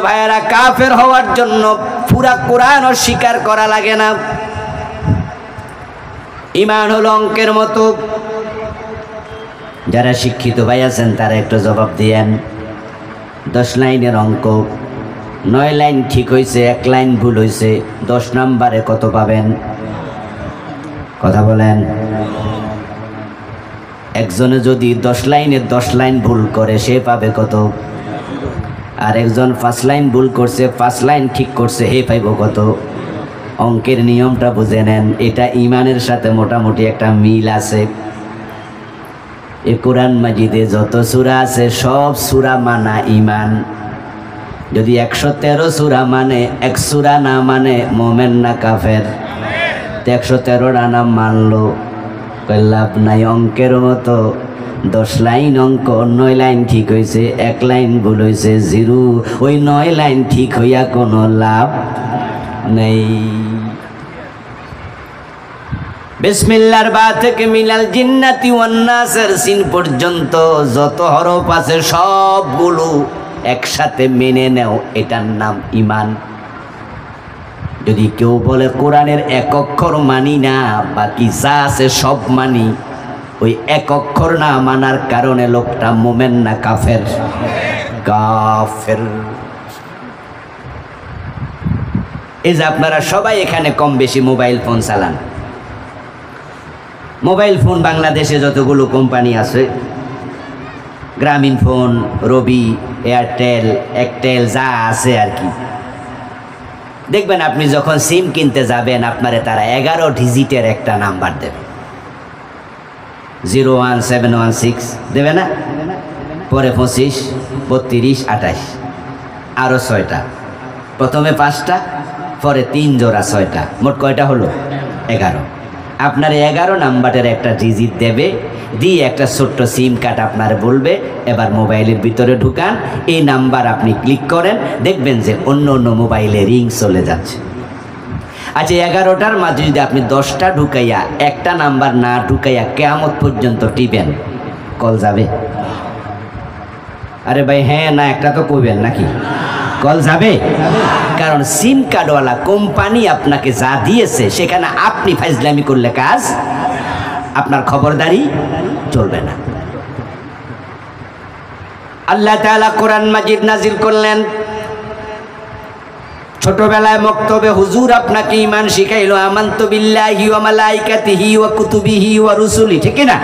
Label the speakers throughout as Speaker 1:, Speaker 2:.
Speaker 1: ভাইয়েরা, কাফের হওয়ার জন্য পুরা কোরআন স্বীকার করা লাগে না। ঈমান হলো অঙ্কের মতো। যারা শিক্ষিত ভাই আছেন তারা একটু জবাব দিয়েন। 10 লাইনের অঙ্ক, 9 লাইন ঠিক হয়েছে, 1 লাইন ভুল হয়েছে, 10 নম্বরে কত পাবেন? কথা বলেন। একজনে যদি 10 লাইনের 10 লাইন ভুল করে সে পাবে কত? আর একজন 5 লাইন ভুল করছে, 5 লাইন ঠিক করছে, হে পাইব কত? অঙ্কের নিয়মটা বুঝে নেন। এটা ঈমানের সাথে মোটামুটি একটা মিল আছে। এই কোরআন মাজিদে যত সূরা আছে সব সূরা মানা ঈমান। যদি 113 সূরা মানে, 1 সূরা না মানে মুমিন না কাফের? 113টা নাম মানলো, লাভ নাই। অঙ্কের মতো 10 লাইন অঙ্ক, 9 লাইন ঠিক হয়েছে, 1 লাইন ভুল হয়েছে, 0। ওই 9 লাইন ঠিক হইয়া কোনো লাভ নেই। বিসমিল্লাহর বা থেকে মিনাল জিন্নাতি ওয়ান নাসের সিন পর্যন্ত যত হরফ আছে সবগুলো একসাথে মেনে নেও, এটার নাম ঈমান। যদি কেউ বলে কোরআনের 1 অক্ষর মানি না, বাকি যা আছে সব মানি, ওই 1 অক্ষর না মানার কারণে লোকটা মুমিন না কাফের? কাফের। এই যে আপনারা সবাই এখানে কম বেশি মোবাইল ফোন চালান। মোবাইল ফোন বাংলাদেশে যতগুলো কোম্পানি আছে, গ্রামীণ ফোন, রবি, এয়ারটেল, একটেল, যা আছে আর কি, দেখবেন আপনি যখন সিম কিনতে যাবেন আপনারে তারা 11 ডিজিটের একটা নাম্বার দেবে। 01716 দেবে না? পরে 25, 32, 28, আরও 6টা। প্রথমে 5টা, পরে 3 জোড়া 6টা, মোট কয়টা হলো? 11। আপনার 11 নাম্বারের একটা ডিজিট দেবে, দিয়ে একটা ছোট্ট সিম কার্ড আপনার বলবে এবার মোবাইলের ভিতরে ঢুকান, এই নাম্বার আপনি ক্লিক করেন, দেখবেন যে অন্য অন্য মোবাইলে রিং চলে যাচ্ছে। আচ্ছা, 11টার মাঝে যদি আপনি 10টা ঢুকাইয়া একটা নাম্বার না ঢুকাইয়া কিয়ামত পর্যন্ত টিপেন, কল যাবে? আরে ভাই হ্যাঁ না একটা তো কইবেন নাকি? কল যাবে? কারণ সিম কার্ডওয়ালা কোম্পানি আপনাকে যা দিয়েছে সেখানে আপনি ফাইজলামি করলে কাজ, আপনার খবরদারি চলবে না। আল্লাহ তাআলা কোরআন মাজিদ নাজিল করলেন। ছোটবেলায় মক্তবে হুজুর আপনাকে ঈমান শিখাইলো, আমানতু বিল্লাহি ওয়া মালাইকাতিহি ওয়া কুতুবিহি ওয়া রুসুলি, ঠিক না?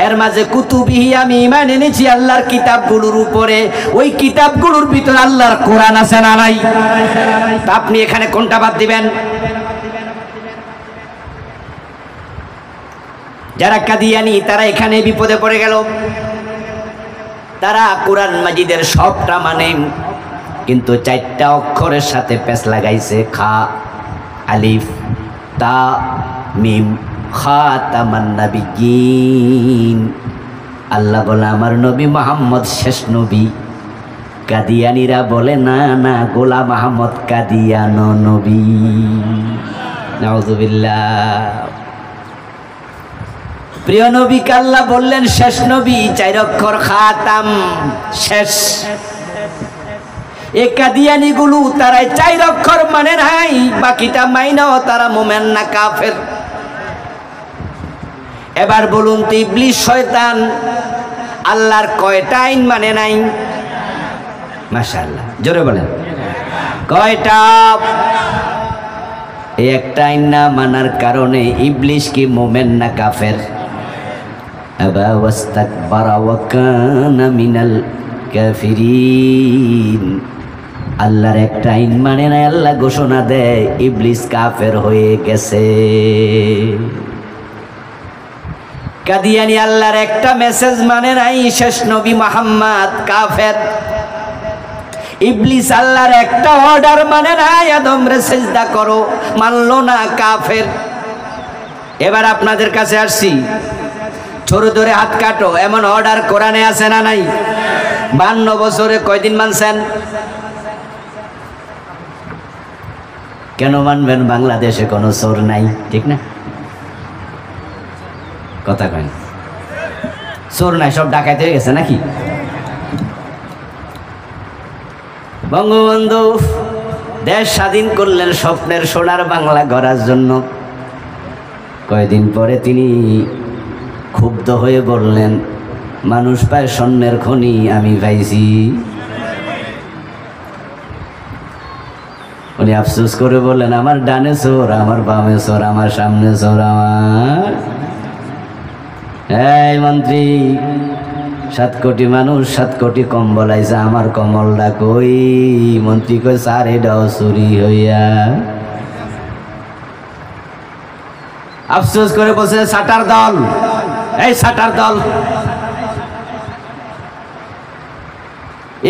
Speaker 1: এর মাঝে কুতুবিহি আমি ঈমান এনেছি আল্লাহর কিতাবগুলোর উপরে। ওই কিতাবগুলোর ভিতরে আল্লাহর কোরআন আছে না নাই? তা আপনি এখানে কোনটা বাদ দিবেন? যারা কাদিয়ানি তারা এখানে বিপদে পড়ে গেল। তারা কোরআন মাজিদের সবটা মানে, কিন্তু 4টা অক্ষরের সাথে পেশ লাগাইছে। খা, আলিফ, তা, মিম, খাতামান নাবিয়্যিন। আল্লাহ বলে আমার নবী মুহাম্মদ শেষ নবী। কাদিয়ানিরা বলে না না, গোলাম আহমদ কাদিয়ানো নবী। নাউযুবিল্লাহ। প্রিয় নবীকে আল্লাহ বললেন শেষ নবী, 4 অক্ষর খাতাম, শেষ। এই কাদিয়ানিগুলো তারা 4 অক্ষর মানে নাই, বাকিটা মাইনাও তারা মুমিন না কাফের। এবার বলুন তো ইবলিস শয়তান আল্লাহর কয়টা আইন মানে নাই? মাশাআল্লাহ, জোরে বলেন কয়টা? এই একটা আইন না মানার কারণে ইবলিস কি মুমিন না কাফের? আবা ওয়াস্তাকবারা ওয়া কানা মিনাল কাফিরিন। আল্লাহর একটা আইন মানে না, আল্লাহ ঘোষণা দেয় ইবলিস কাফের হয়ে গেছে। কাদিয়ানি আল্লাহর একটা মেসেজ মানে নাই, শেষ নবী মুহাম্মদ কাফের। ইবলিস আল্লাহর একটা অর্ডার মানে নাই, আদমরে সিজদা করো, মানলো না, কাফের। এবার আপনাদের কাছে আসছি, ছোট ধরে হাত কাটো, এমন অর্ডার কোরআনে আছে না নাই? 52 বছরে কয়দিন মানছেন? কেন মানবেন? বাংলাদেশে কোনো চোর নাই, ঠিক না? কথা কয় চোর নাই, সব ডাকাইতে হয়ে গেছে নাকি? বঙ্গবন্ধু দেশ স্বাধীন করলেন স্বপ্নের সোনার বাংলা গড়ার জন্য। কয়দিন পরে তিনি ক্ষুব্ধ হয়ে বললেন, মানুষ পায় স্বর্ণের খনি, আমি পাইছি। উনি আফসোস করে বললেন, আমার ডানে চোর, আমার বামে চোর, আমার সামনে চোর আমার। এই মন্ত্রী, 7 কোটি মানুষ 7 কোটি কম্বল আইছে, আমার কম্বলটা কই? মন্ত্রী কই, স্যার এটাও চুরি হইয়া। আফসোস করে বলছে, সাটার দল, এই সাটার দল,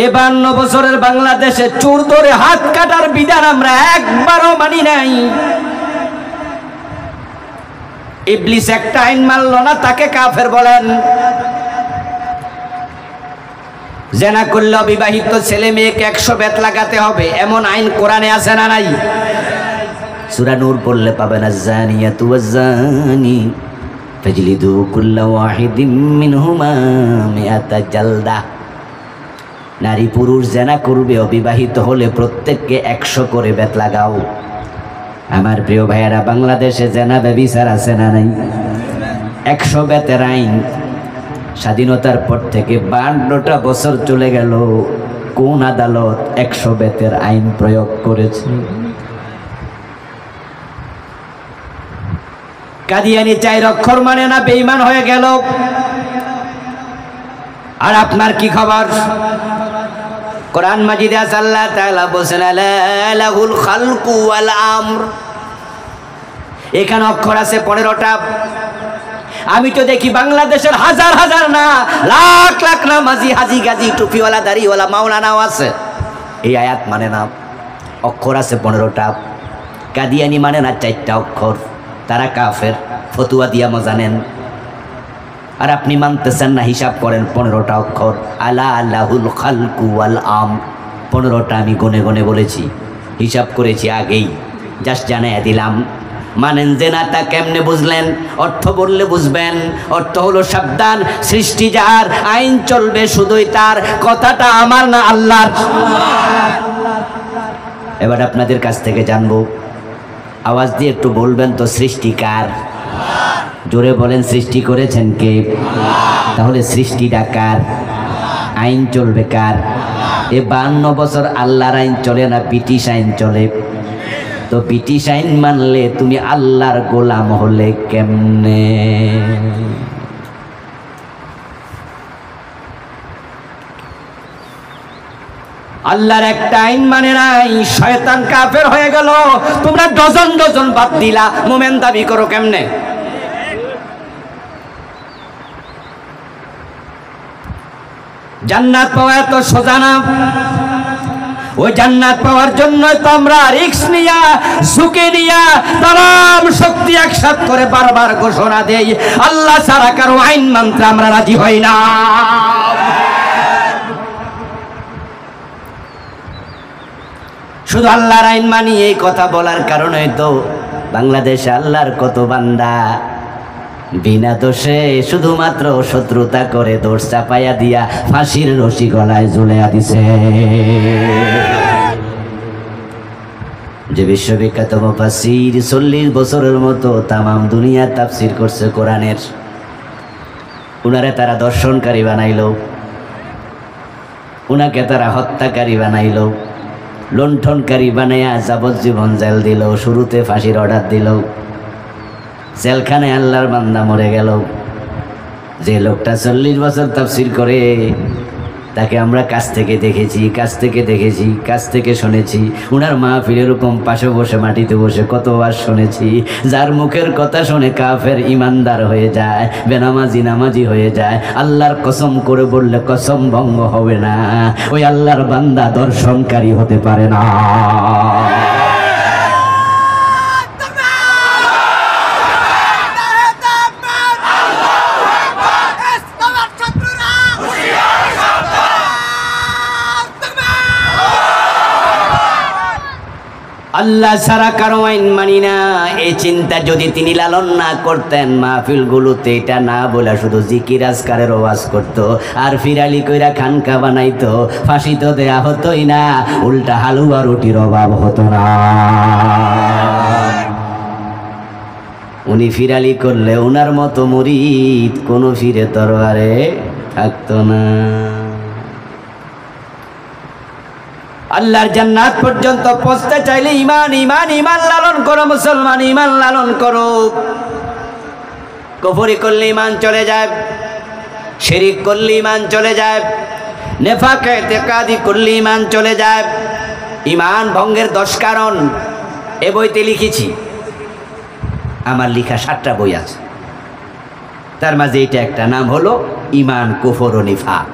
Speaker 1: 52 বছরের বাংলাদেশে চোর ধরে হাত কাটার বিধান আমরা একবারও মানি নাই। ইবলিস একটা আইন মানল না, তাকে কাফের বলেন। জেনা করলে অবিবাহিত ছেলে মেয়েকে 100 বেত লাগাতে হবে, এমন আইন কোরআনে আছে না নাই? সূরা নূর পড়লে পাবেন, আয-যানিয়াতু ওয়াজ-যানি ফাজলিদু কুল্লা ওয়াহিদিম মিনহুমা মিআতা জালদা। নারী পুরুষ জেনা করবে, অবিবাহিত হলে প্রত্যেককে 100 করে বেত লাগাও। আমার প্রিয় ভাইয়েরা, বাংলাদেশে জেনা ব্যভিচার আছে না নাই? 100 বেতের আইন। স্বাধীনতার পর থেকে 52টা বছর চলে গেল, কোন আদালত 100 বেতের আইন প্রয়োগ করেছে? কাদিয়ানি 4 অক্ষর মানে না, বেঈমান হয়ে গেল। আর আপনার কি খবর? কোরআন মাজিদে আল্লাহ তাআলা বলেন, লাহুল খালকু ওয়াল আমর। এখানে অক্ষর আছে 15টা। আমি তো দেখি বাংলাদেশের হাজার হাজার না, লাখ লাখ নামাজি, হাজি গাজি, টুপিওয়ালা, দাড়িওয়ালা মাওলানাও আছে, এই আয়াত মানে না। অক্ষর আছে 15টা। কাদিয়ানি মানে না 4টা অক্ষর, তারা কাফের, ফতুয়া দিয়া মজা নেন। আর আপনি মানতেছেন না, হিসাব করেন 15টা অক্ষর। আলা লাহুল খালকু ওয়াল আমর, 15টা আমি গনে গনে বলেছি, হিসাব করেছি আগেই, জাস্ট জানাইয়া দিলাম। মানেন জেনাটা কেমনে বুঝলেন? অর্থ বললে বুঝবেন। অর্থ হলো সাবধান, সৃষ্টি যার, আইন চলবে শুধুই তার, কথাটা আমার না আল্লাহর। এবার আপনাদের কাছ থেকে জানবো, আওয়াজ দিয়ে একটু বলবেন তো, সৃষ্টি কার? জোরে বলেন, সৃষ্টি করেছেন কে? তাহলে সৃষ্টিটা কার? আইন চলবে কার? এ 52 বছর আল্লাহর আইন চলে না, ব্রিটিশ আইন চলে। তো ব্রিটিশ আইন মানলে তুমি আল্লাহর গোলাম হলে কেমনে? আল্লাহর একটা আইন মানে নাই, শয়তান কাফের হয়ে গেল। তোমরা ডজন ডজন বাদ দিলা, মোমেন দাবি করো কেমনে? জান্নাত পাওয়া এত সোজা না। ওই জান্নাত পাওয়ার জন্য তো আমরা রিস্ক নিয়া, ঝুঁকি নিয়া, তাম শক্তি একসাথ করে বারবার ঘোষণা দেই, আল্লাহ ছাড়া কারো আইন মানতে আমরা রাজি হই না। শুধু আল্লাহর আইন মানি, এই কথা বলার কারণে তো বাংলাদেশে আল্লাহর কত বান্দা বিনা দোষে শুধুমাত্র শত্রুতা করে দোষ চাপাইয়া দিয়া ফাঁসির রশি গলায় ঝুলাইয়া দিছে। যে বিশ্ববিখ্যাত মুফাসসির 40 বছরের মতো তামাম দুনিয়া তাফসির করছে কোরআনের, উনারে তারা দর্শনকারী বানাইল, উনাকে তারা হত্যাকারী বানাইল, লুণ্ঠনকারী বানাইয়া যাবজ্জীবন জেল দিল, শুরুতে ফাঁসির অর্ডার দিল। জেলখানে আল্লাহর বান্দা মরে গেল। যে লোকটা 40 বছর তাফসির করে, তাকে আমরা কাছ থেকে দেখেছি, কাছ থেকে শুনেছি। উনার মাহফিল এরকম পাশে বসে, মাটিতে বসে কতবার শুনেছি। যার মুখের কথা শুনে কাফের ইমানদার হয়ে যায়, বেনামাজি নামাজি হয়ে যায়। আল্লাহর কসম করে বললে কসম ভঙ্গ হবে না, ওই আল্লাহর বান্দা দর্শনকারী হতে পারে না। আল্লাহ ছাড়া কারো আইন মানি না, এই চিন্তা যদি তিনি লালন না করতেন, মাহফিলগুলোতে এটা না বলে শুধু জিকির আজকারের ওয়াজ করতো আর ফিরালি কইরা খানকা বানাইতো, ফাঁসি তো দেয়া হতোই না, উল্টা হালুয়া রুটির অভাব হতো না। উনি ফিরালি করলে উনার মতো মুরিদ কোনো ফিরে তরবারে থাকতো না। আল্লাহর জান্নাত পর্যন্ত পৌঁছতে চাইলে ইমান ইমান ইমান লালন করো মুসলমান, ইমান লালন করো। কুফরি করলে ইমান চলে যায়, শিরিক করলে ইমান চলে যায়, নেফাক ইতিকাদি করলে ইমান চলে যায়। ইমান ভঙ্গের 10 কারণ এ বইতে লিখেছি, আমার লেখা 7টা বই আছে, তার মাঝে এটা একটা নাম হলো ইমান কুফর ও নিফাক।